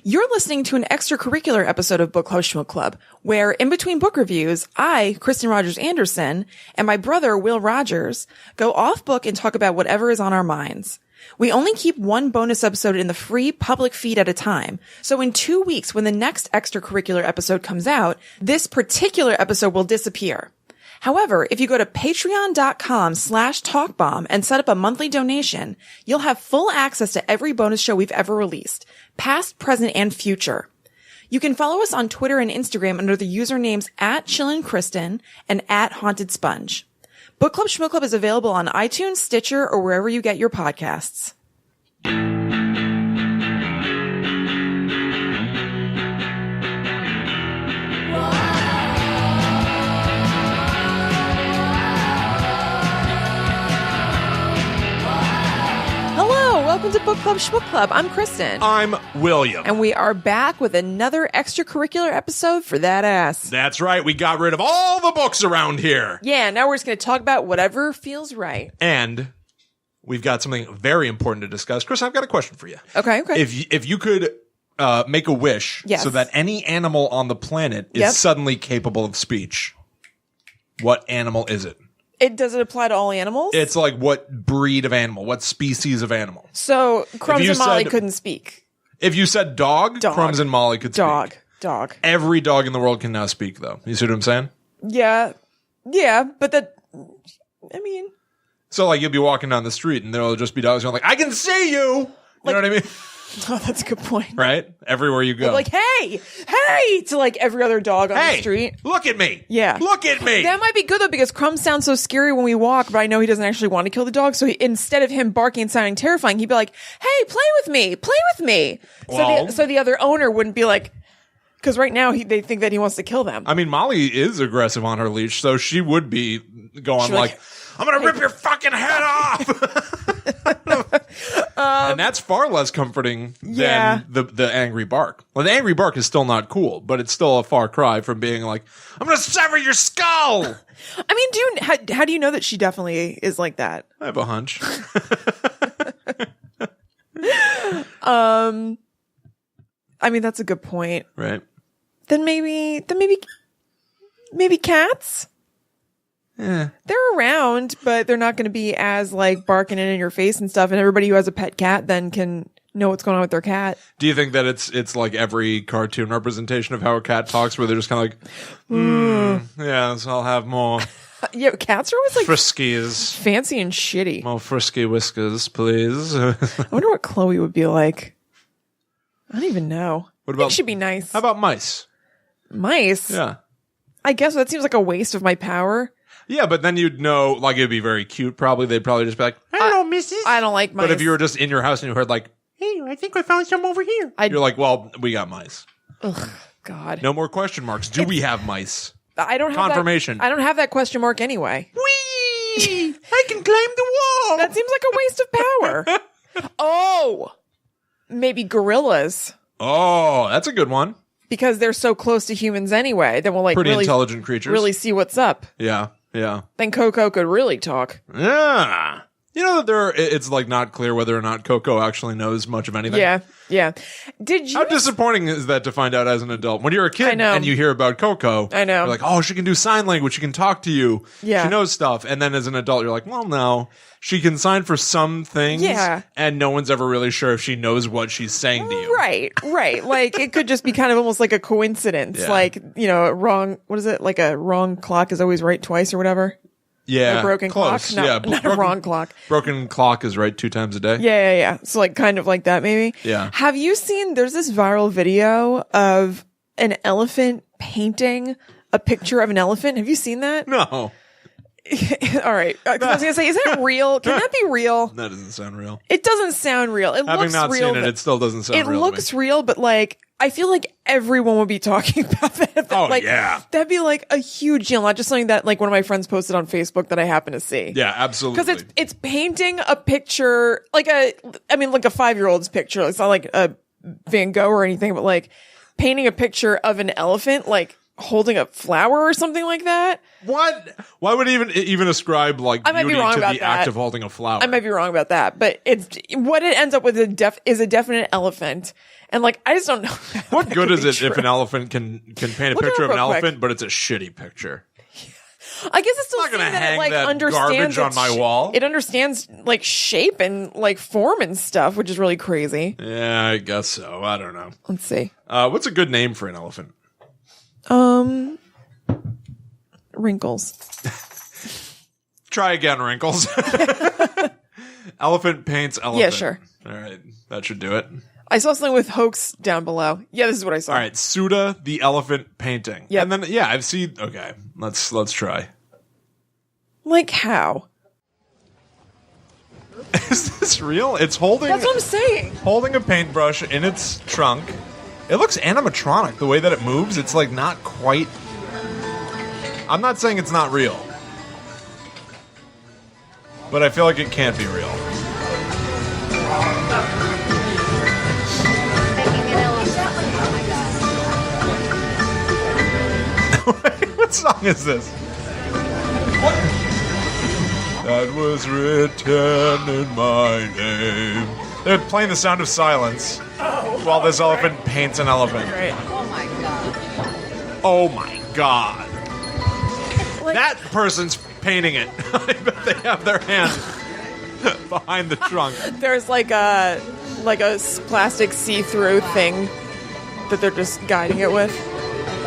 You're listening to an extracurricular episode of Book Club Shmook Club, where in between book reviews, I, Kristen Rogers Anderson, and my brother, Will Rogers, go off book and talk about whatever is on our minds. We only keep one bonus episode in the free public feed at a time. So in 2 weeks, when the next extracurricular episode comes out, this particular episode will disappear. However, if you go to patreon.com/talkbomb and set up a monthly donation, you'll have full access to every bonus show we've ever released, past, present, and future. You can follow us on Twitter and Instagram under the usernames @ChillinKristen and @HauntedSponge. Book Club Shmook Club is available on iTunes, Stitcher, or wherever you get your podcasts. Welcome to Book Club Shmook Club. I'm Kristen. I'm William. And we are back with another extracurricular episode for that ass. That's right. We got rid of all the books around here. Yeah, now we're just going to talk about whatever feels right. And we've got something very important to discuss. Chris, I've got a question for you. Okay. If you could make a wish so that any animal on the planet is suddenly capable of speech, what animal is it? Does it apply to all animals? It's like what breed of animal, what species of animal. So Crumbs and Molly couldn't speak. If you said dog, Crumbs and Molly could speak. Dog. Every dog in the world can now speak, though. You see what I'm saying? Yeah, but So like you'll be walking down the street and there'll just be dogs going like, I can see you! You know what I mean? Oh, that's a good point. Right? Everywhere you go. Like, hey, to like every other dog on the street. Look at me. Yeah. Look at me. That might be good though, because Crumbs sounds so scary when we walk, but I know he doesn't actually want to kill the dog. So instead of him barking and sounding terrifying, he'd be like, hey, play with me. Well, so the other owner wouldn't be like, because right now they think that he wants to kill them. I mean, Molly is aggressive on her leash, so she would be going like, I'm going to rip your fucking head off. And that's far less comforting than the angry bark. Well, the angry bark is still not cool, but it's still a far cry from being like, I'm going to sever your skull. I mean, how do you know that she definitely is like that? I have a hunch. I mean, that's a good point. Right. Then maybe cats? Yeah. They're around, but they're not going to be as like barking in your face and stuff. And everybody who has a pet cat then can know what's going on with their cat. Do you think that it's like every cartoon representation of how a cat talks, where they're just kind of like, yes, I'll have more. Yeah, cats are always like friskies, fancy and shitty. More frisky whiskers, please. I wonder what Chloe would be like. I don't even know. What about? I think she'd be nice. How about mice? Mice? Yeah. I guess that seems like a waste of my power. Yeah, but then you'd know, like, it'd be very cute, probably. They'd probably just be like, hello, missus. I don't like mice. But if you were just in your house and you heard, like, hey, I think I found some over here. You're like, well, we got mice. Ugh, God. No more question marks. Do we have mice? I don't have confirmation. I don't have that question mark anyway. Whee! I can climb the wall. That seems like a waste of power. Oh, maybe gorillas. Oh, that's a good one. Because they're so close to humans anyway. Then we'll like pretty really, intelligent creatures. Really see what's up. Yeah. Yeah. Then Coco could really talk. Yeah. You know that it's like not clear whether or not Coco actually knows much of anything. Yeah. Yeah. How disappointing is that to find out as an adult? When you're a kid and you hear about Coco, I know. You're like, oh, she can do sign language. She can talk to you. Yeah. She knows stuff. And then as an adult, you're like, well, no. She can sign for some things. Yeah. And no one's ever really sure if she knows what she's saying to you. Right. Like it could just be kind of almost like a coincidence. Yeah. Like, what is it? Like a wrong clock is always right twice or whatever. Yeah. A broken close. clock? Not a wrong clock. Broken clock is right 2 times a day. Yeah. So like kind of like that maybe. Yeah. Have you seen, there's this viral video of an elephant painting a picture of an elephant. Have you seen that? No. All right. I was going to say, is that real? Can that be real? That doesn't sound real. It doesn't sound real. It Having looks not real. seen it, it still doesn't sound real. It looks real, but like, I feel like everyone would be talking about that. Oh, like, yeah. That'd be like a huge deal. Not just something that like one of my friends posted on Facebook that I happen to see. Yeah, absolutely. Because it's painting a picture, like a 5-year-old's picture. It's not like a Van Gogh or anything, but like painting a picture of an elephant, like holding a flower or something like that. What? Why would even ascribe like beauty to the act of holding a flower? I might be wrong about that, but it's what it ends up with is a definite elephant, And like, I just don't know. What good is it if an elephant can paint a picture of an elephant, quick. but it's a shitty picture? I guess it's still not gonna saying that hang it like that understands garbage on my wall. It understands like shape and like form and stuff, which is really crazy. Yeah, I guess so. I don't know. Let's see. What's a good name for an elephant? Wrinkles. Try again, Wrinkles. Elephant paints elephant. Yeah, sure. All right, that should do it. I saw something with hoax down below. Yeah, this is what I saw. All right, Suda the elephant painting. Yeah, and then I've seen. Okay, let's try. Like how? Is this real? It's holding. That's what I'm saying. Holding a paintbrush in its trunk. It looks animatronic the way that it moves. It's like not quite. I'm not saying it's not real, but I feel like it can't be real. What song is this? That was written in my name. They're playing The Sound of Silence while this elephant paints an elephant. Right. Oh my god. Like, That person's painting it. I bet they have their hand behind the trunk. there's like a plastic see-through thing that they're just guiding it with.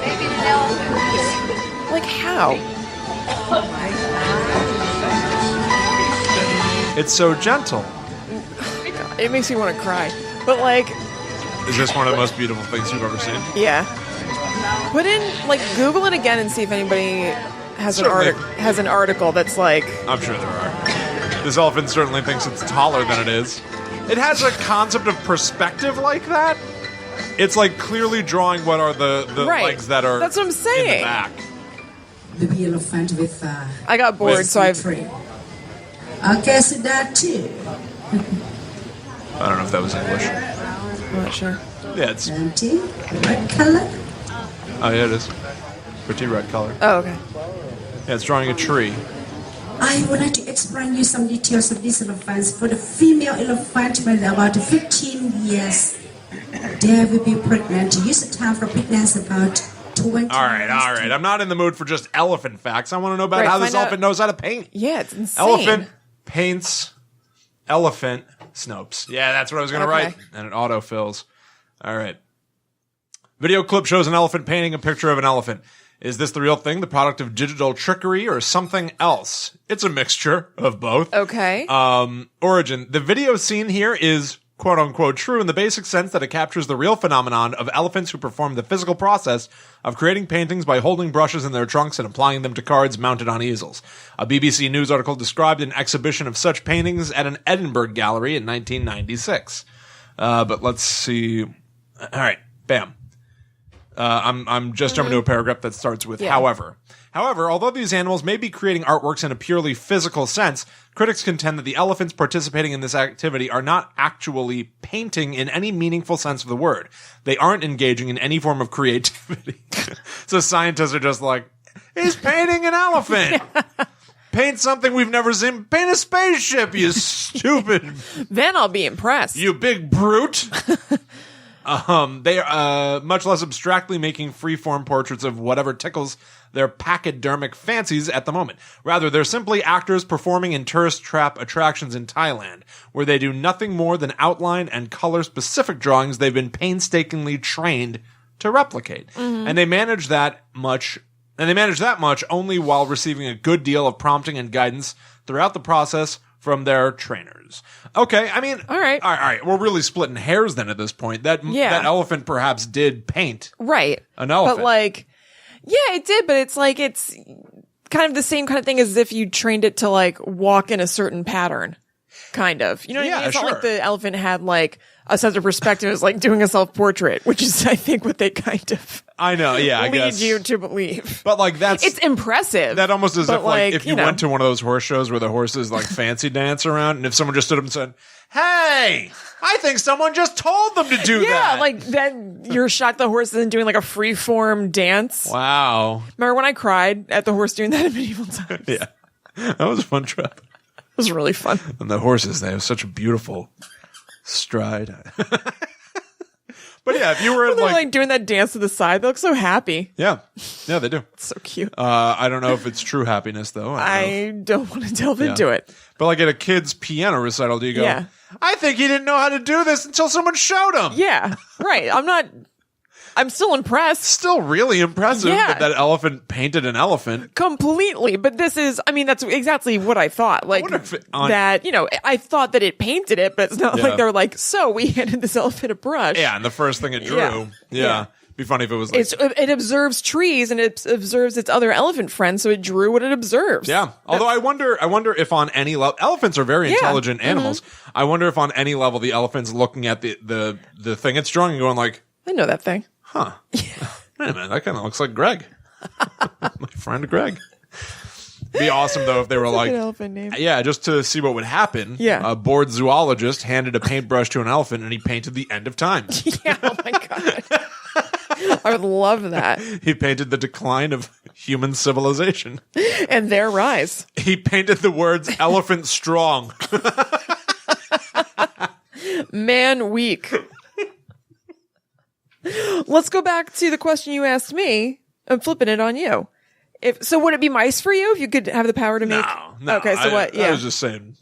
Maybe an elephant. Like how? It's so gentle. It makes me want to cry. But like, Is this one of the most beautiful things you've ever seen? yeah. Put in like Google it again and see if anybody has an article that's like. I'm sure there are. This elephant certainly thinks it's taller than it is. It has a concept of perspective like that. It's like clearly drawing what are the Right. legs that are That's what I'm saying. in the back. The elephant with I got bored, so I've. tree. Okay, so that too. I don't know if that was English. I'm not sure. Yeah, it's... Empty, red color. Oh, yeah, it is. Pretty red color. Oh, okay. Yeah, it's drawing a tree. I would like to explain you some details of these elephants. For the female elephant, when they're about 15 years, they will be pregnant. Use the time for pregnancy about 20 All right. I'm not in the mood for just elephant facts. I want to know about Right, how this find out- elephant knows how to paint. Yeah, it's insane. Elephant paints elephant Snopes. Yeah, that's what I was going to Okay. write. And it autofills. All right. Video clip shows an elephant painting a picture of an elephant. Is this the real thing, the product of digital trickery, or something else? It's a mixture of both. Okay. Origin. The video seen here is quote-unquote true in the basic sense that it captures the real phenomenon of elephants who perform the physical process of creating paintings by holding brushes in their trunks and applying them to cards mounted on easels. A BBC News article described an exhibition of such paintings at an Edinburgh gallery in 1996. But let's see. All right. Bam. I'm just jumping to a paragraph that starts with however. However, although these animals may be creating artworks in a purely physical sense, critics contend that the elephants participating in this activity are not actually painting in any meaningful sense of the word. They aren't engaging in any form of creativity. So scientists are just like, he's painting an elephant. Paint something we've never seen. Paint a spaceship, you stupid. Then I'll be impressed. You big brute. They are much less abstractly making free-form portraits of whatever tickles their pachydermic fancies at the moment. Rather, they're simply actors performing in tourist trap attractions in Thailand, where they do nothing more than outline and color specific drawings they've been painstakingly trained to replicate. And they manage that much only while receiving a good deal of prompting and guidance throughout the process from their trainers. Okay, I mean, All right. We're really splitting hairs then at this point. That elephant perhaps did paint Right. an elephant. But like, yeah, it did, but it's like, it's kind of the same kind of thing as if you trained it to like walk in a certain pattern. Kind of. You know what I mean? It's not like the elephant had like a sense of perspective as like doing a self-portrait, which is, I think, what they kind of I know, yeah, I lead guess. you to believe. But like It's impressive. that almost as but if like if you know. went to one of those horse shows where the horses like fancy dance around, and if someone just stood up and said, "Hey, I think someone just told them to do that." Yeah, like then you're shocked the horse isn't doing like a free form dance. Wow. Remember when I cried at the horse doing that in medieval times? Yeah. That was a fun trip. It was really fun. And the horses, they have such a beautiful stride. But yeah, if you were They're like doing that dance to the side, they look so happy. yeah, they do. It's so cute. I don't know if it's true happiness though. I don't want to delve into it. But like at a kid's piano recital, do you go, Yeah. I think he didn't know how to do this until someone showed him. Yeah, right. I'm still impressed. Still really impressive Yeah. that elephant painted an elephant. Completely. But that's exactly what I thought. Like wonder if I thought that it painted it, but it's not Yeah. like they were like, so we handed this elephant a brush. Yeah, and the first thing it drew. Yeah. Yeah. Be funny if it was like It observes trees and it observes its other elephant friends, so it drew what it observes. yeah. Although I wonder if on any level, elephants are very intelligent animals. Mm-hmm. I wonder if on any level the elephant's looking at the thing it's drawing and going like, I know that thing. huh. Wait a minute, that kind of looks like Greg. My friend Greg. Be awesome though if they were like an elephant name. yeah, just to see what would happen. Yeah. A bored zoologist handed a paintbrush to an elephant and he painted the end of time. Yeah, oh my God. I would love that. He painted the decline of human civilization. And their rise. He painted the words elephant strong. Man weak. Let's go back to the question you asked me. I'm flipping it on you. So would it be mice for you if you could have the power to make? No. Okay, so what? Yeah. I was just saying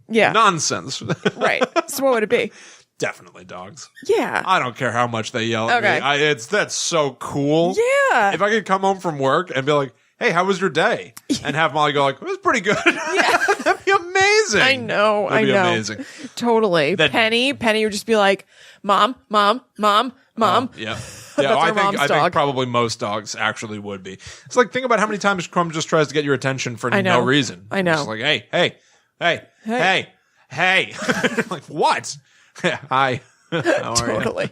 Yeah. nonsense. Right. So what would it be? Definitely dogs. Yeah. I don't care how much they yell at Okay. me. That's so cool. Yeah. If I could come home from work and be like, hey, how was your day? And have Molly go like, it was pretty good. Yeah. That'd be amazing. I know. That'd I be know. amazing. Totally. Penny would just be like, Mom. Yeah. That's Yeah, our mom's I think dog. probably most dogs actually would be. It's like, think about how many times Crumb just tries to get your attention for I know. no reason. I know. Just like, hey. Like, what? Hi. How are you? Totally.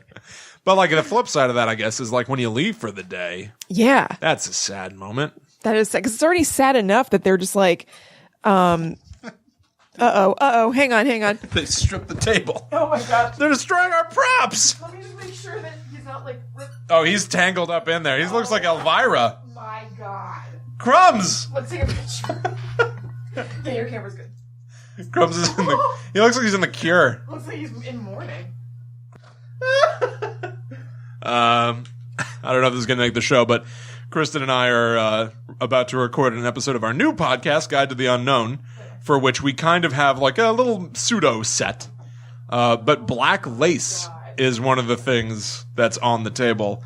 But like the flip side of that, I guess, is like when you leave for the day, Yeah. that's a sad moment. That is sad. Because it's already sad enough that they're just like, hang on. They strip the table. Oh my God. They're destroying our props. Let me just make sure that he's not like, Oh, he's tangled up in there. He looks like Elvira. my God. Crumbs. Let's take a picture. Yeah, your camera's good. Crumbs is in the. He looks like he's in the Cure. Looks like he's in mourning. I don't know if this is going to make the show, but Kristen and I are about to record an episode of our new podcast, Guide to the Unknown, for which we kind of have like a little pseudo set. But black lace is one of the things that's on the table.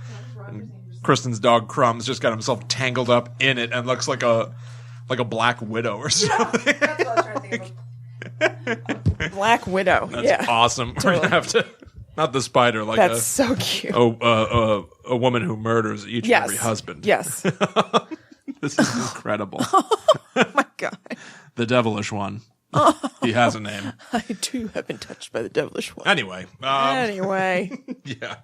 And Kristen's dog Crumbs just got himself tangled up in it and looks like a black widow or something. That's what I was trying to think of. Black Widow. That's awesome. We're going to have to, not the spider, like That's so cute. a woman who murders each and every husband. Yes. This is incredible. Oh my God. The devilish one. He has a name. I too have been touched by the devilish one. Anyway. Anyway. Yeah.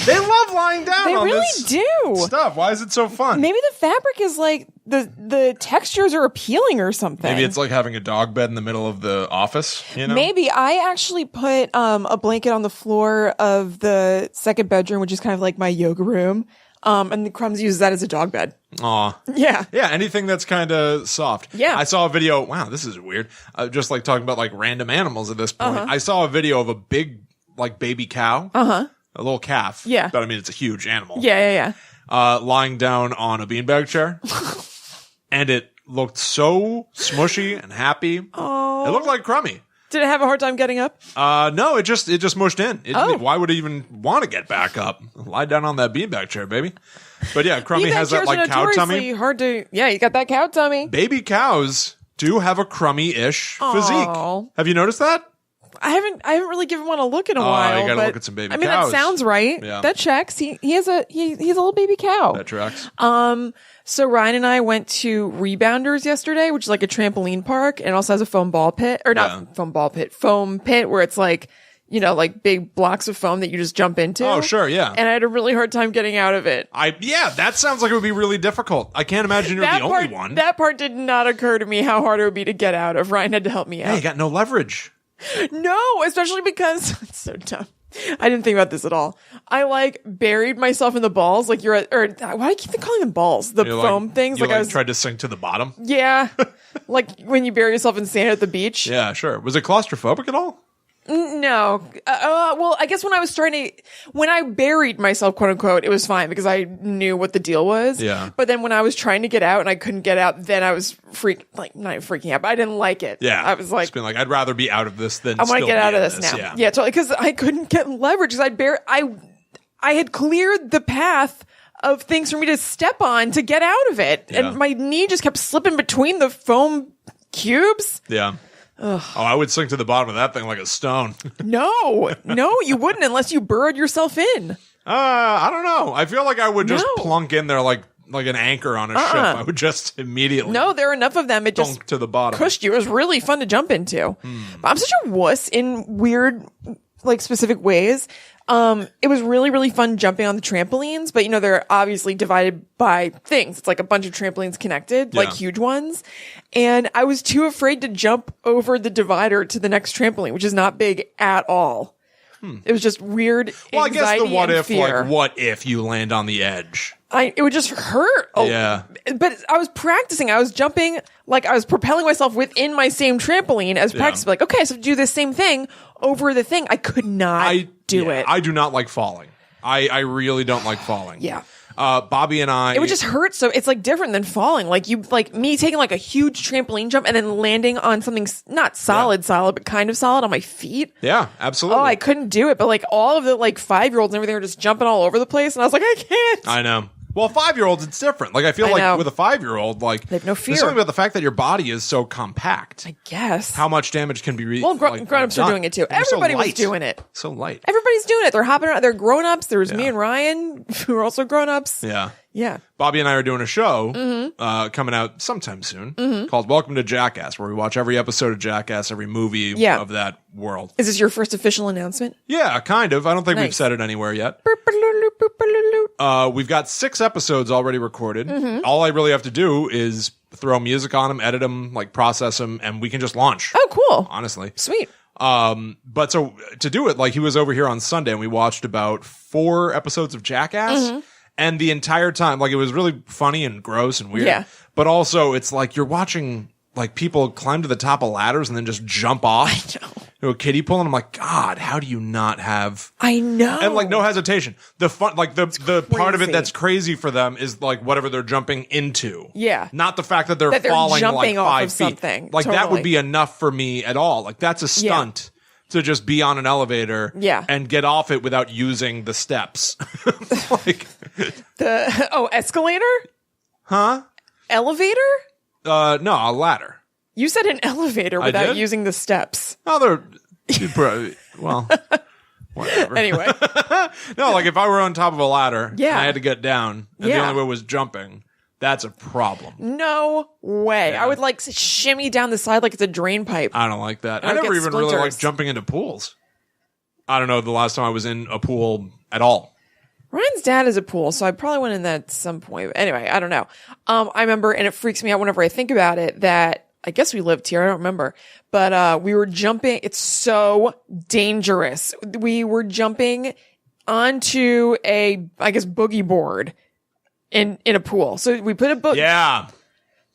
They love lying down They on really this do. stuff. Why is it so fun? Maybe the fabric is like the textures are appealing or something. Maybe it's like having a dog bed in the middle of the office, you know? Maybe I actually put a blanket on the floor of the second bedroom, which is kind of like my yoga room. And the Crumbs uses that as a dog bed. Aw. Yeah. Yeah, anything that's kind of soft. Yeah. I saw a video. Wow, this is weird. Just like talking about like random animals at this point. I saw a video of a big like baby cow. A little calf. Yeah. But I mean, it's a huge animal. Yeah. Lying down on a beanbag chair. And it looked so smushy and happy. Oh. It looked like Crummy. Did it have a hard time getting up? No, it just mushed in. Oh. Why would it even want to get back up? Lie down on that beanbag chair, baby. But yeah, Crummy Beanbag has that chairs like are cow tummy. notoriously hard to. Yeah, you got that cow tummy. Baby cows do have a Crummy-ish physique. Have you noticed that? I haven't really given one a look in a while. You gotta but, look at some baby I mean, cows. that sounds right. Yeah. That checks. He's a little baby cow. That tracks. So Ryan and I went to Rebounders yesterday, which is like a trampoline park, and it also has a foam pit where it's like, you know, like big blocks of foam that you just jump into. Oh, sure, yeah. And I had a really hard time getting out of it. That sounds like it would be really difficult. I can't imagine you're the only one. That part did not occur to me how hard it would be to get out of. Ryan had to help me out. Hey, you got no leverage. No, especially because it's so dumb. I didn't think about this at all. I like buried myself in the balls, like why do I keep calling them balls? The foam things. You I was tried to sink to the bottom. Yeah, like when you bury yourself in sand at the beach. Yeah, sure. Was it claustrophobic at all? No. Well, I guess when I buried myself, quote unquote, it was fine because I knew what the deal was. Yeah. But then when I was trying to get out and I couldn't get out, then I was not freaking out, but I didn't like it. Yeah. I was like, just being like, I'd rather be out of this than I want to get out of this now. Yeah, totally. Because I couldn't get leverage because I had cleared the path of things for me to step on to get out of it. Yeah. And my knee just kept slipping between the foam cubes. Yeah. Ugh. Oh, I would sink to the bottom of that thing like a stone. No, you wouldn't unless you burrowed yourself in. I don't know. I feel like I would just plunk in there like an anchor on a ship. I would just immediately. No, there are enough of them. It just to the bottom. Cushed you. It was really fun to jump into. But I'm such a wuss in weird, like specific ways. It was really, really fun jumping on the trampolines, but they're obviously divided by things. It's like a bunch of trampolines connected, like huge ones. And I was too afraid to jump over the divider to the next trampoline, which is not big at all. It was just weird. Well, I guess the what if, fear. like, what if you land on the edge? It would just hurt. Yeah. But I was practicing. I was jumping, like I was propelling myself within my same trampoline as practice. Like, okay, so do the same thing over the thing. I could not do it. I do not like falling. I really don't like falling. Yeah. Bobby and I. It would just hurt. So it's like different than falling. Like me taking like a huge trampoline jump and then landing on something not solid, but kind of solid on my feet. Yeah, absolutely. Oh, I couldn't do it. But like all of the like 5-year-olds and everything were just jumping all over the place. And I was like, I can't. I know. Well, 5-year-olds, it's different. Like, I feel like with a 5-year-old, like, they have no fear. There's something about the fact that your body is so compact. I guess. How much damage can be Well, grown-ups are doing it too. Everybody was doing it. So light. Everybody's doing it. They're hopping around. They're grown-ups. There's me and Ryan, who are also grown-ups. Yeah. Yeah. Bobby and I are doing a show coming out sometime soon called Welcome to Jackass, where we watch every episode of Jackass, every movie of that world. Is this your first official announcement? Yeah, kind of. I don't think we've said it anywhere yet. We've got 6 episodes already recorded. All I really have to do is throw music on them, edit them, like process them, and we can just launch. Oh, cool. Honestly. Sweet. But so to do it, like he was over here on Sunday and we watched about 4 episodes of Jackass. And the entire time, like, it was really funny and gross and weird. Yeah. But also, it's like you're watching, like, people climb to the top of ladders and then just jump off. I know. To a kiddie pool, and I'm like, God, how do you not have? I know. And like, no hesitation. The fun, like the part of it that's crazy for them is like whatever they're jumping into. Yeah. Not the fact that they're falling jumping like off 5 of feet. Something. Like totally. that would be enough for me at all. Like that's a stunt. To just be on an elevator and get off it without using the steps. Like escalator? Huh? Elevator? No, a ladder. You said an elevator without using the steps. Oh, they're well, whatever. Anyway. No, like if I were on top of a ladder and I had to get down and the only way was jumping, that's a problem. No way. Yeah. I would like shimmy down the side like it's a drain pipe. I don't like that. I never even really liked jumping into pools. I don't know the last time I was in a pool at all. Ryan's dad is a pool, so I probably went in that at some point. Anyway, I don't know. I remember, and it freaks me out whenever I think about it, that I guess we lived here. I don't remember. But we were jumping. It's so dangerous. We were jumping onto a, I guess, boogie board in a pool. So we put a book. Yeah.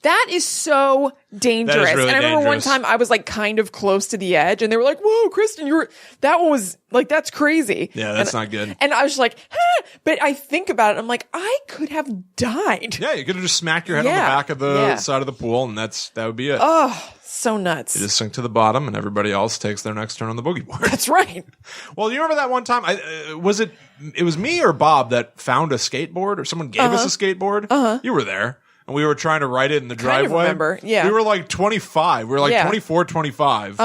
That is so dangerous. That is really and I remember dangerous. one time I was like kind of close to the edge and they were like, whoa, Kristen, that one was like, that's crazy. Yeah, that's not good. And I was just like, but I think about it. I'm like, I could have died. Yeah, you could have just smacked your head on the back of the side of the pool and that would be it. Oh, so nuts. You just sink to the bottom and everybody else takes their next turn on the boogie board. That's right. Well, you remember that one time? It was me or Bob that found a skateboard or someone gave us a skateboard? You were there. And we were trying to ride it in the driveway. I remember, yeah. We were like 25. We were like 24, 25.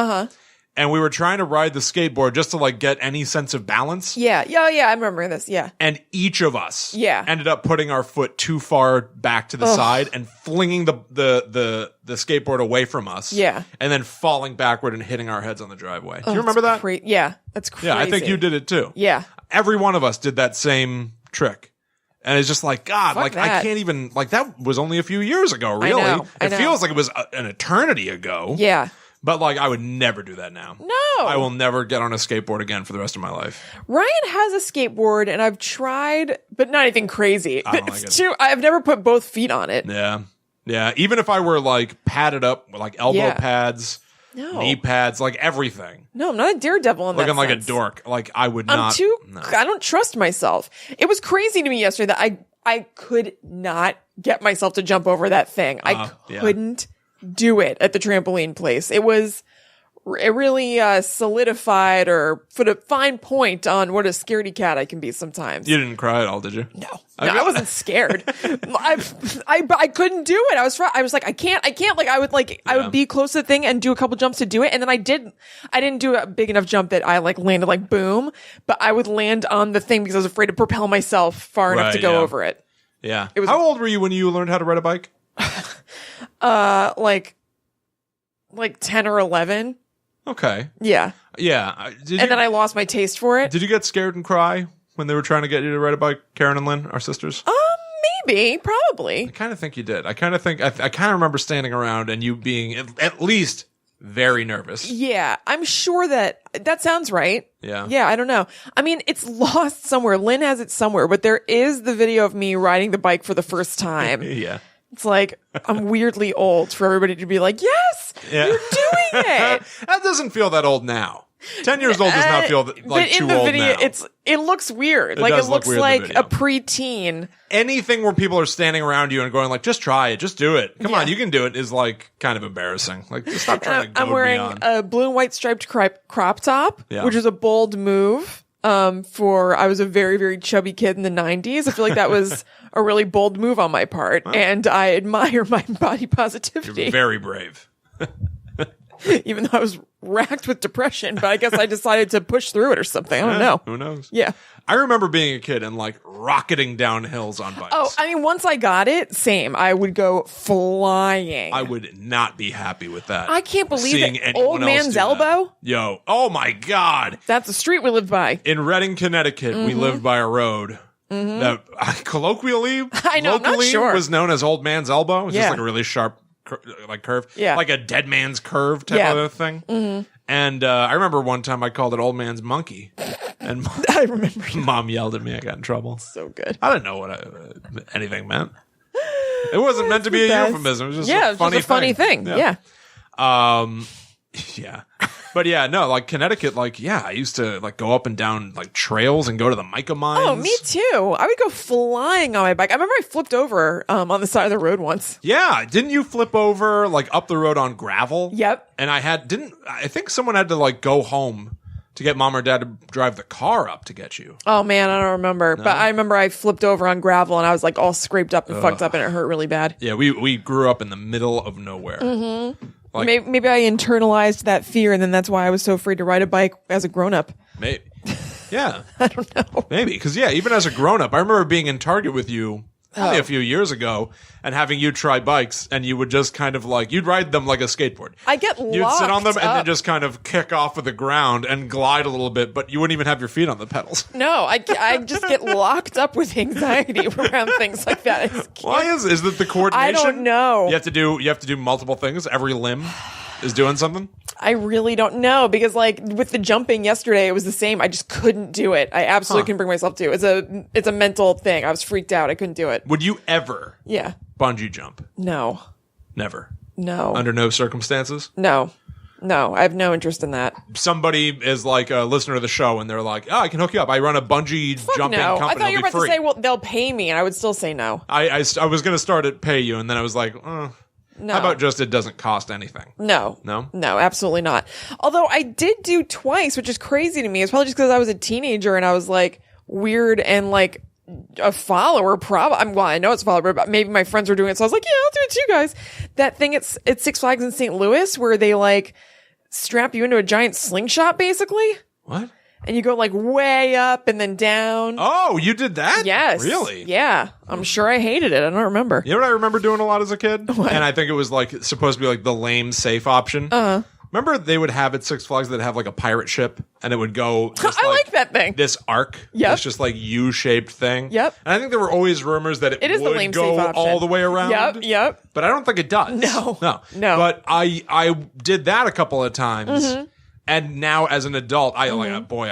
And we were trying to ride the skateboard just to like get any sense of balance. Yeah. I remember this. Yeah. And each of us ended up putting our foot too far back to the side and flinging the skateboard away from us. Yeah. And then falling backward and hitting our heads on the driveway. Do you remember that? Yeah. That's crazy. Yeah, I think you did it too. Yeah. Every one of us did that same trick. And it's just like, God, Fuck like that. I can't even, like that was only a few years ago, really. I know. It feels like it was an eternity ago. Yeah. But like I would never do that now. No. I will never get on a skateboard again for the rest of my life. Ryan has a skateboard and I've tried, but not anything crazy. I don't like it. I've never put both feet on it. Yeah. Yeah. Even if I were like padded up with like elbow pads No. knee pads, like everything. No, I'm not a daredevil in that Looking like a sense. dork. Like I would I'm not. No. I don't trust myself. It was crazy to me yesterday that I could not get myself to jump over that thing. I couldn't do it at the trampoline place. It really solidified or put a fine point on what a scaredy cat I can be sometimes. You didn't cry at all, did you? No, I wasn't scared. I couldn't do it. I was like, I can't. Like, I would be close to the thing and do a couple jumps to do it. And then I didn't do a big enough jump that I like landed like boom, but I would land on the thing because I was afraid to propel myself far enough to go over it. Yeah. How old were you when you learned how to ride a bike? Like 10 or 11. Okay. Yeah. Yeah. Then I lost my taste for it. Did you get scared and cry when they were trying to get you to ride a bike, Karen and Lynn, our sisters? Maybe, probably. I kind of think you did. I kind of remember standing around and you being at least very nervous. Yeah, I'm sure that sounds right. Yeah. Yeah, I don't know. I mean, it's lost somewhere. Lynn has it somewhere, but there is the video of me riding the bike for the first time. Yeah. It's like, I'm weirdly old for everybody to be like, yes, you're doing it. That doesn't feel that old now. 10 years old does not feel like too old now. It looks weird. It looks like a preteen. Anything where people are standing around you and going like, just try it, just do it. Come on, you can do it is like kind of embarrassing. Like, just stop trying to goad I'm wearing me on. a blue and white striped crop top, Yeah. which is a bold move. I was a very, very chubby kid in the 90s. I feel like that was a really bold move on my part. And I admire my body positivity. You're very brave. Even though I was racked with depression, but I guess I decided to push through it or something. I don't know. Who knows? Yeah. I remember being a kid and like rocketing down hills on bikes. Oh, I mean, once I got it, same. I would go flying. I would not be happy with that. I can't believe Seeing it. anyone Old else Man's do that. Elbow? Yo. Oh my God. That's the street we lived by. In Reading, Connecticut, we lived by a road that colloquially, I know, I'm not locally sure. was known as Old Man's Elbow. It's Yeah. just like a really sharp curve. Yeah. Like a dead man's curve type Yeah. of thing. And I remember one time I called it Old Man's Monkey. And I remember. Mom yelled at me. I got in trouble. So good. I didn't know what anything meant. It wasn't meant to be a best. euphemism. It was just Yeah, a funny just a funny thing. Yeah. Yeah. But yeah, no, like Connecticut, like, yeah, I used to like go up and down like trails and go to the mica mines. Oh, me too. I would go flying on my bike. I remember I flipped over on the side of the road once. Yeah. Didn't you flip over like up the road on gravel? Yep. And I think someone had to like go home to get mom or dad to drive the car up to get you. Oh man, I don't remember. No? But I remember I flipped over on gravel and I was like all scraped up and fucked up and it hurt really bad. Yeah, we grew up in the middle of nowhere. Mm-hmm. Like, maybe I internalized that fear and then that's why I was so afraid to ride a bike as a grown-up. Maybe. Yeah. I don't know. Maybe. Because, yeah, even as a grown-up, I remember being in Target with you probably a few years ago and having you try bikes and you would just kind of like, you'd ride them like a skateboard. I get You'd sit on them up. and then just kind of kick off of the ground and glide a little bit, but you wouldn't even have your feet on the pedals. No, I just get locked up with anxiety around things like that. Why is it the coordination? I don't know. You have to do multiple things. Every limb is doing something. I really don't know because like with the jumping yesterday, it was the same. I just couldn't do it. I absolutely couldn't bring myself to. It's a mental thing. I was freaked out. I couldn't do it. Would you ever bungee jump? No. Never. No. Under no circumstances? No. I have no interest in that. Somebody is like a listener of the show and they're like, oh, I can hook you up. I run a bungee jumping company. I thought you were about free. to say, well, they'll pay me, and I would still say no. I was going to start at pay you, and then I was like, no. How about just it doesn't cost anything? No. No? No, absolutely not. Although I did do twice, which is crazy to me. It's probably just because I was a teenager and I was like weird and like a follower. Well, I know it's a follower, but maybe my friends were doing it. So I was like, yeah, I'll do it too, guys. That thing at Six Flags in St. Louis where they like strap you into a giant slingshot basically. What? And you go like way up and then down. Oh, you did that? Yes. Really? Yeah. I'm sure I hated it. I don't remember. You know what I remember doing a lot as a kid? What? And I think it was like supposed to be like the lame, safe option. Remember they would have at Six Flags that have like a pirate ship and it would go just I like that thing. This arc. Yep. It's just like U-shaped thing. Yep. And I think there were always rumors that it is the would lame, go safe option. all the way around. Yep. But I don't think it does. No. But I did that a couple of times. And now as an adult, I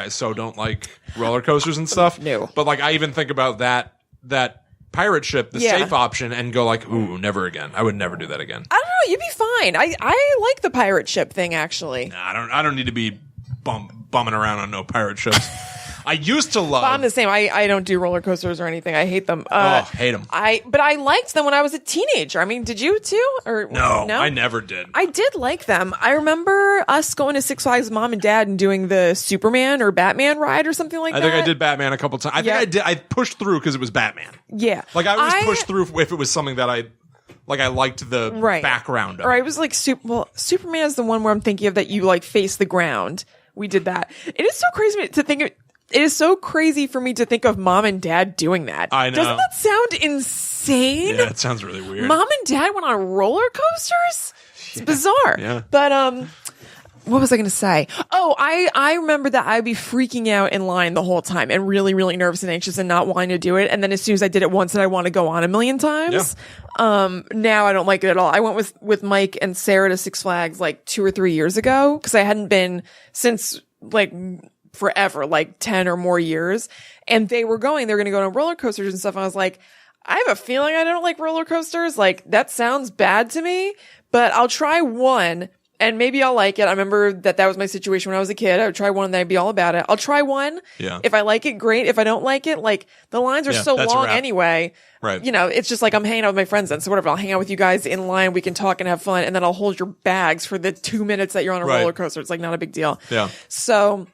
so don't like roller coasters and stuff. No. But like I even think about that pirate ship, the safe option, and go like, ooh, never again. I would never do that again. I don't know. know. You'd be fine. I like the pirate ship thing, actually. Nah, I don't need to be bumming around on no pirate ships. I used to love. But I'm the same. I don't do roller coasters or anything. I hate them. Hate them. But I liked them when I was a teenager. I mean, did you too? Or no, I never did. I did like them. I remember us going to Six Flags with Mom and Dad and doing the Superman or Batman ride or something like that. I think I did Batman a couple times. I think I did. I pushed through because it was Batman. Yeah. Like I always pushed through if it was something that I liked the background of. Or I was like, Superman is the one where I'm thinking of that you like face the ground. We did that. It is so crazy to think of. It is so crazy for me to think of Mom and Dad doing that. I know. Doesn't that sound insane? Yeah, it sounds really weird. Mom and Dad went on roller coasters? It's bizarre. Yeah. But what was I going to say? Oh, I remember that I'd be freaking out in line the whole time and really, really nervous and anxious and not wanting to do it. And then as soon as I did it once, I want to go on a million times. Yeah. Now I don't like it at all. I went with Mike and Sarah to Six Flags like 2 or 3 years ago because I hadn't been since like forever, like 10 or more years. And they're going to go on roller coasters and stuff. And I was like, I have a feeling I don't like roller coasters. Like that sounds bad to me, but I'll try one and maybe I'll like it. I remember that was my situation when I was a kid. I would try one and then I'd be all about it. I'll try one. Yeah. If I like it, great. If I don't like it, like the lines are so long anyway. Right. You know, it's just like I'm hanging out with my friends then. So whatever, I'll hang out with you guys in line. We can talk and have fun. And then I'll hold your bags for the 2 minutes that you're on a roller coaster. It's like not a big deal. Yeah. So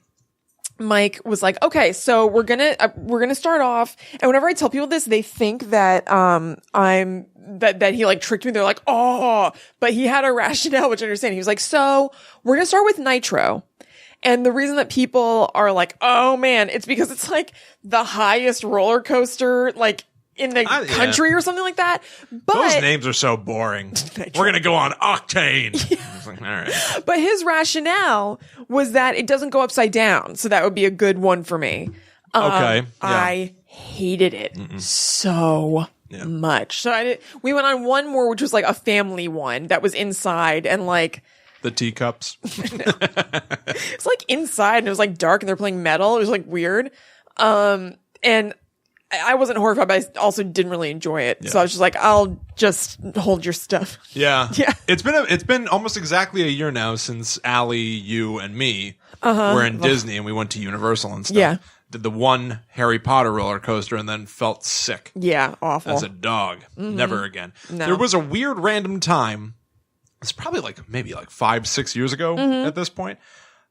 Mike was like, okay, so we're gonna start off. And whenever I tell people this, they think that, that he like tricked me. They're like, oh, but he had a rationale, which I understand. He was like, so we're going to start with Nitro. And the reason that people are like, oh man, it's because it's like the highest roller coaster, like in the country or something like that. But those names are so boring. We're going to go on Octane. I was like, all right. But his rationale was that it doesn't go upside down. So that would be a good one for me. Okay. Yeah. I hated it so much. So we went on one more, which was like a family one that was inside and like the teacups. It's like inside and it was like dark and they're playing metal. It was like weird. And I wasn't horrified, but I also didn't really enjoy it. Yeah. So I was just like, I'll just hold your stuff. Yeah. Yeah. It's been almost exactly a year now since Allie, you, and me were in Disney and we went to Universal and stuff. Yeah. Did the one Harry Potter roller coaster and then felt sick. Yeah, awful. As a dog. Never again. No. There was a weird random time, it's probably maybe 5-6 years ago at this point,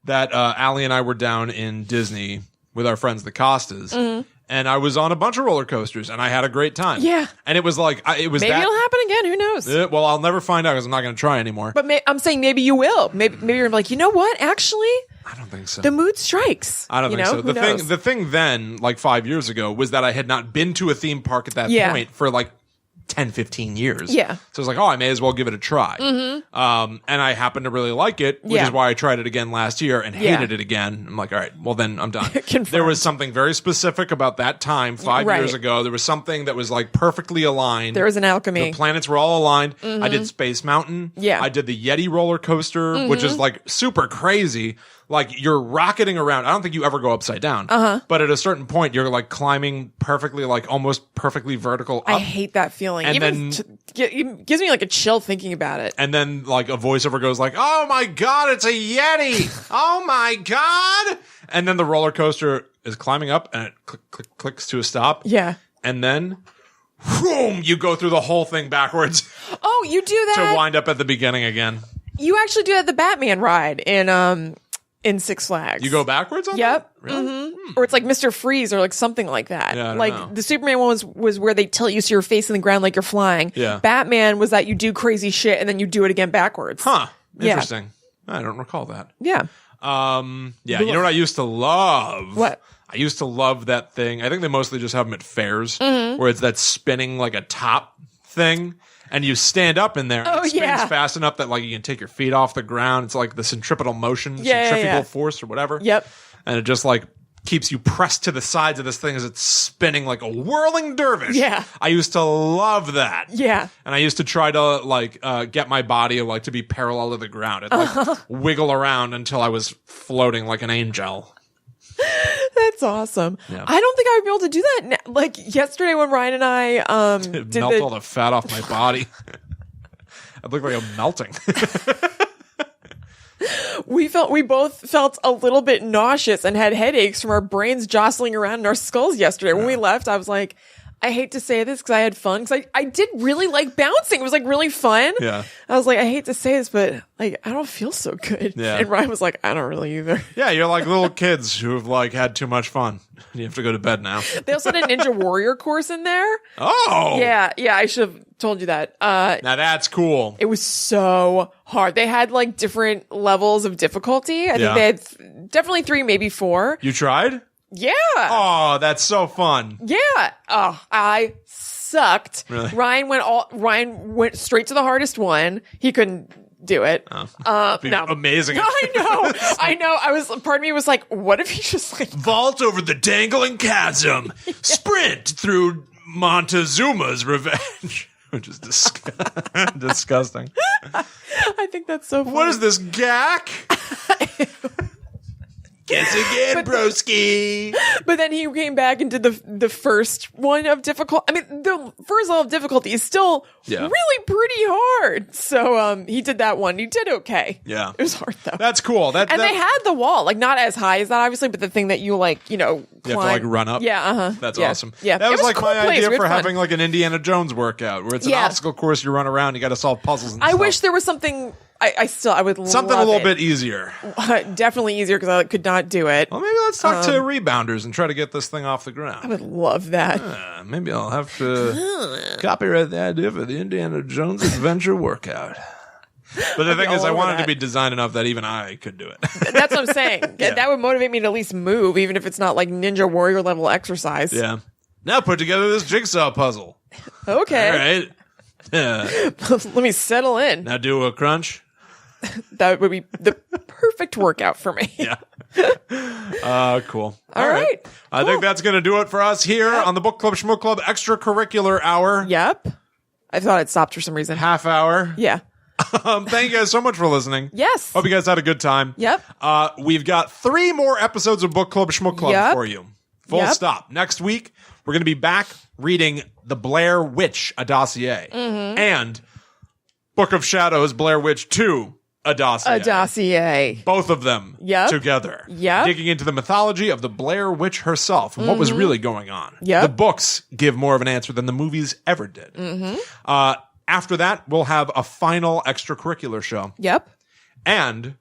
that Allie and I were down in Disney with our friends, the Costas. And I was on a bunch of roller coasters, and I had a great time. Yeah. And it was like, it was maybe it'll happen again. Who knows? Well, I'll never find out because I'm not going to try anymore. But I'm saying maybe you will. Maybe you're like, you know what? Actually, I don't think so. The mood strikes. I don't think so. The thing then, 5 years ago, was that I had not been to a theme park at that point for 10-15 years. Yeah. So I was like, I may as well give it a try. And I happened to really like it, which is why I tried it again last year and hated it again. I'm like, all right, well then I'm done. There was something very specific about that time 5 years ago. There was something that was perfectly aligned. There was an alchemy. The planets were all aligned. I did Space Mountain. Yeah. I did the Yeti roller coaster, which is super crazy. You're rocketing around. I don't think you ever go upside down. But at a certain point, you're climbing perfectly, almost perfectly vertical up. I hate that feeling. And it gives me a chill thinking about it. And then a voiceover goes oh my God, it's a Yeti. Oh my God. And then the roller coaster is climbing up and it clicks to a stop. Yeah. And then boom, you go through the whole thing backwards. Oh, you do that? To wind up at the beginning again. You actually do that at the Batman ride in Six Flags. You go backwards on that? Really? Or it's Mr. Freeze or something like that. Yeah, I don't know. The Superman one was where they tilt you so you're facing the ground like you're flying. Yeah. Batman was that you do crazy shit and then you do it again backwards. Huh. Interesting. Yeah. I don't recall that. Yeah. Yeah. You know what I used to love? What? I used to love that thing. I think they mostly just have them at fairs where it's that spinning a top thing. And you stand up in there, and it spins fast enough that you can take your feet off the ground. It's like the centripetal motion, centrifugal force or whatever. Yep. And it just keeps you pressed to the sides of this thing as it's spinning like a whirling dervish. Yeah. I used to love that. Yeah. And I used to try to get my body to be parallel to the ground. It'd wiggle around until I was floating like an angel. That's awesome. Yeah. I don't think I would be able to do that. Yesterday when Ryan and I melt all the fat off my body. I'd look like I'm melting. We both felt a little bit nauseous and had headaches from our brains jostling around in our skulls yesterday. When we left, I was like, I hate to say this because I had fun. Because I did really like bouncing. It was like really fun. Yeah. I was like, I hate to say this, but like, I don't feel so good. Yeah. And Ryan was like, I don't really either. Yeah, you're like little kids who have like had too much fun. You have to go to bed now. They also had a Ninja Warrior course in there. Oh. Yeah. I should have told you that. Now that's cool. It was so hard. They had like different levels of difficulty. I think they had definitely 3, maybe 4. You tried? Yeah. Oh, that's so fun. Yeah. Oh, I sucked. Really? Ryan went straight to the hardest one. He couldn't do it. No. Amazing. I know. Part of me was like, what if he just like vault over the dangling chasm, sprint through Montezuma's revenge, which is disgusting. I think that's so funny. What is this, gack? Guess again, broski. But then he came back and did the first one of difficult. I mean, the first level of difficulty is still really pretty hard. So he did that one. He did okay. Yeah. It was hard though. That's cool. They had the wall, like not as high as that, obviously, but the thing that you like, climb. You have to like run up. Yeah. That's awesome. Yeah. That was like a cool my place. idea for having like an Indiana Jones workout where it's an obstacle course. You run around. You got to solve puzzles. And I stuff. wish there was something. I would something love a little it. bit easier. Definitely easier because I could not do it. Well, maybe let's talk to rebounders and try to get this thing off the ground. I would love that. Maybe I'll have to copyright the idea for the Indiana Jones Adventure workout. But the thing is, I want it to be designed enough that even I could do it. That's what I'm saying. Yeah. That would motivate me to at least move, even if it's not like Ninja Warrior level exercise. Yeah. Now put together this jigsaw puzzle. Okay. All right. Let me settle in. Now do a crunch. That would be the perfect workout for me. Yeah. Cool. All right. I think that's going to do it for us here on the Book Club Shmook Club extracurricular hour. Yep. I thought it stopped for some reason. Half hour. Yeah. Thank you guys so much for listening. Yes. Hope you guys had a good time. Yep. We've got 3 more episodes of Book Club Shmook Club for you. Full Yep. stop. Next week, we're going to be back reading The Blair Witch, a dossier. And Book of Shadows, Blair Witch 2, a dossier. A dossier. Both of them together. Yep. Digging into the mythology of the Blair Witch herself and what was really going on. Yep. The books give more of an answer than the movies ever did. After that, we'll have a final extracurricular show. Yep. And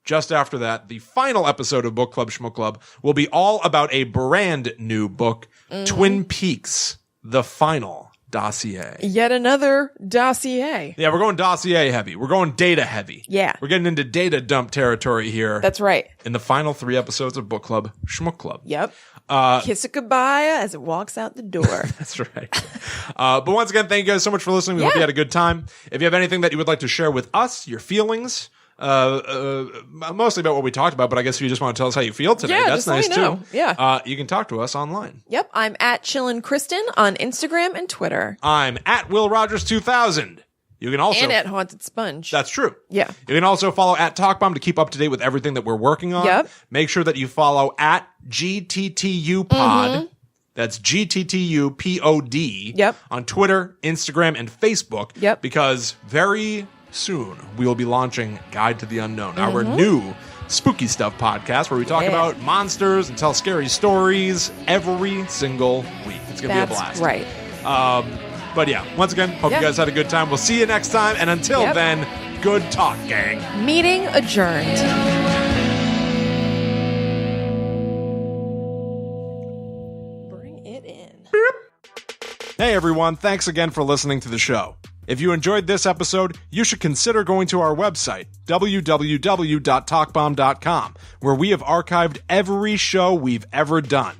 just after that, the final episode of Book Club Shmook Club will be all about a brand new book, Twin Peaks, the final dossier. Yet another dossier. Yeah, we're going dossier heavy. We're going data heavy. Yeah. We're getting into data dump territory here. That's right. In the final 3 episodes of Book Club Shmook Club. Yep. Kiss it goodbye as it walks out the door. That's right. But once again, thank you guys so much for listening. We hope you had a good time. If you have anything that you would like to share with us, your feelings, mostly about what we talked about, but I guess if you just want to tell us how you feel today, that's nice too. Yeah. You can talk to us online. Yep. I'm at Chillin' Kristen on Instagram and Twitter. I'm at Will Rogers 2000. You can also and at Haunted Sponge. That's true. Yeah. You can also follow at TalkBomb to keep up to date with everything that we're working on. Yep. Make sure that you follow at GTTU Pod. That's GTTUPOD. Yep. On Twitter, Instagram, and Facebook. Yep. Because very soon we will be launching Guide to the Unknown, our new spooky stuff podcast where we talk about monsters and tell scary stories every single week. It's going to be a blast. Right. But yeah, once again, hope you guys had a good time. We'll see you next time. And until then, good talk, gang. Meeting adjourned. Bring it in. Hey everyone, thanks again for listening to the show. If you enjoyed this episode, you should consider going to our website, www.talkbomb.com, where we have archived every show we've ever done.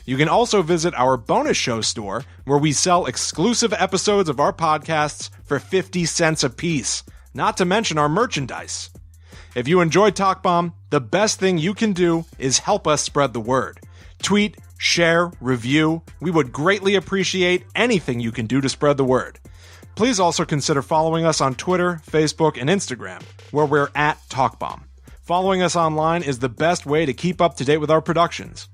You can also visit our bonus show store, where we sell exclusive episodes of our podcasts for 50 cents a piece, not to mention our merchandise. If you enjoyed Talk Bomb, the best thing you can do is help us spread the word. Tweet, share, review. We would greatly appreciate anything you can do to spread the word. Please also consider following us on Twitter, Facebook, and Instagram, where we're at TalkBomb. Following us online is the best way to keep up to date with our productions.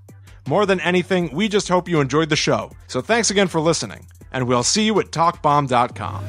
More than anything, we just hope you enjoyed the show. So thanks again for listening, and we'll see you at TalkBomb.com.